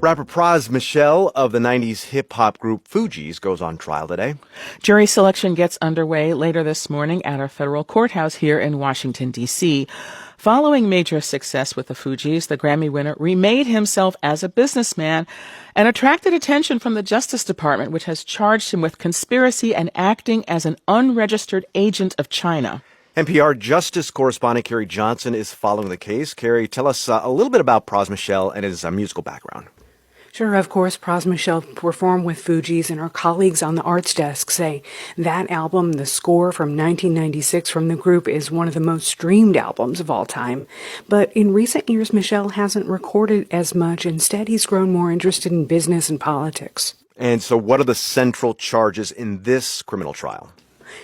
Rapper Pras Michel of the 90s hip-hop group Fugees goes on trial today. Jury selection gets underway later this morning at a federal courthouse here in Washington, D.C. Following major success with the Fugees, the Grammy winner remade himself as a businessman and attracted attention from the Justice Department, which has charged him with conspiracy and acting as an unregistered agent of China. NPR Justice correspondent Carrie Johnson is following the case. Carrie, tell us a little bit about Pras Michel and his musical background. Sure, of course, Pras Michel performed with Fugees, and our colleagues on the arts desk say that album, the score from 1996 from the group, is one of the most streamed albums of all time. But in recent years, Michel hasn't recorded as much. Instead, he's grown more interested in business and politics. And so what are the central charges in this criminal trial?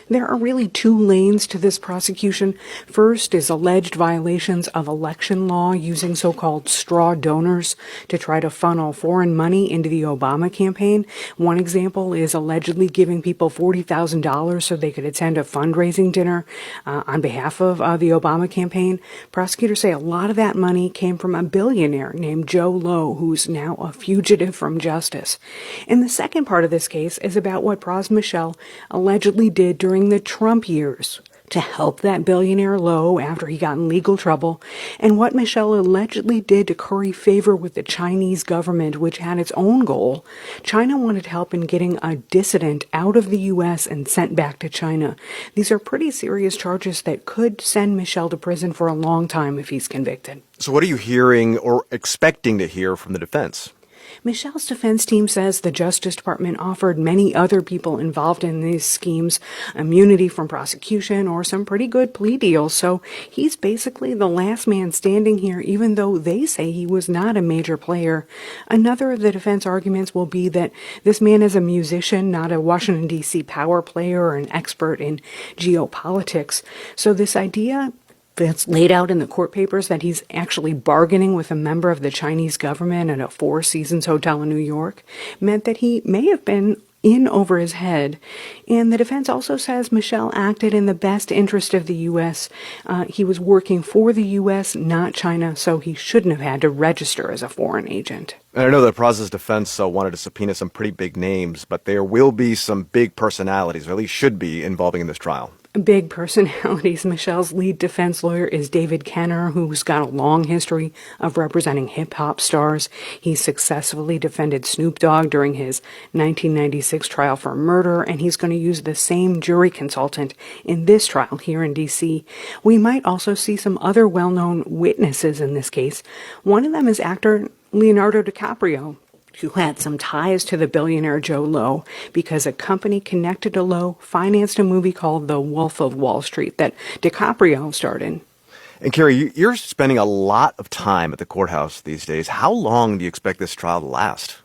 There are really two lanes to this prosecution. First is alleged violations of election law using so-called straw donors to try to funnel foreign money into the Obama campaign. One example is allegedly giving people $40,000 so they could attend a fundraising dinner on behalf of the Obama campaign. Prosecutors say a lot of that money came from a billionaire named Joe Low, who's now a fugitive from justice. And the second part of this case is about what Pras Michel allegedly did during the Trump years to help that billionaire Low after he got in legal trouble, and what Michel allegedly did to curry favor with the Chinese government, which had its own goal. China wanted help in getting a dissident out of the U.S. and sent back to China. These are pretty serious charges that could send Michel to prison for a long time if he's convicted. So what are you hearing or expecting to hear from the defense? Michel's defense team says the Justice Department offered many other people involved in these schemes immunity from prosecution or some pretty good plea deals. So he's basically the last man standing here, even though they say he was not a major player. Another of the defense arguments will be that this man is a musician, not a Washington, D.C. power player or an expert in geopolitics. So this idea that's laid out in the court papers that he's actually bargaining with a member of the Chinese government at a Four Seasons hotel in New York meant that he may have been in over his head. And the defense also says Michel acted in the best interest of the U.S. He was working for the U.S., not China, so he shouldn't have had to register as a foreign agent. And I know that Pras' defense wanted to subpoena some pretty big names, but there will be some big personalities, or at least should be, involving in this trial. Big personalities. Michel's lead defense lawyer is David Kenner, who's got a long history of representing hip-hop stars. He successfully defended Snoop Dogg during his 1996 trial for murder, and he's going to use the same jury consultant in this trial here in D.C. We might also see some other well-known witnesses in this case. One of them is actor Leonardo DiCaprio, who had some ties to the billionaire Joe Low because a company connected to Low financed a movie called The Wolf of Wall Street that DiCaprio starred in. And Carrie, you're spending a lot of time at the courthouse these days. How long do you expect this trial to last?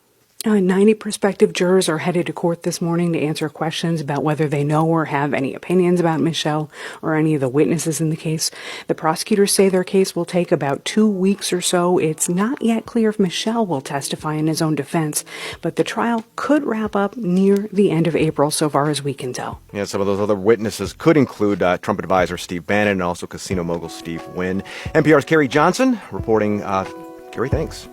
90 prospective jurors are headed to court this morning to answer questions about whether they know or have any opinions about Michel or any of the witnesses in the case. The prosecutors say their case will take about 2 weeks or so. It's not yet clear if Michel will testify in his own defense, but the trial could wrap up near the end of April, so far as we can tell. Yeah, some of those other witnesses could include Trump advisor Steve Bannon and also casino mogul Steve Wynn. NPR's Carrie Johnson reporting. Carrie, thanks.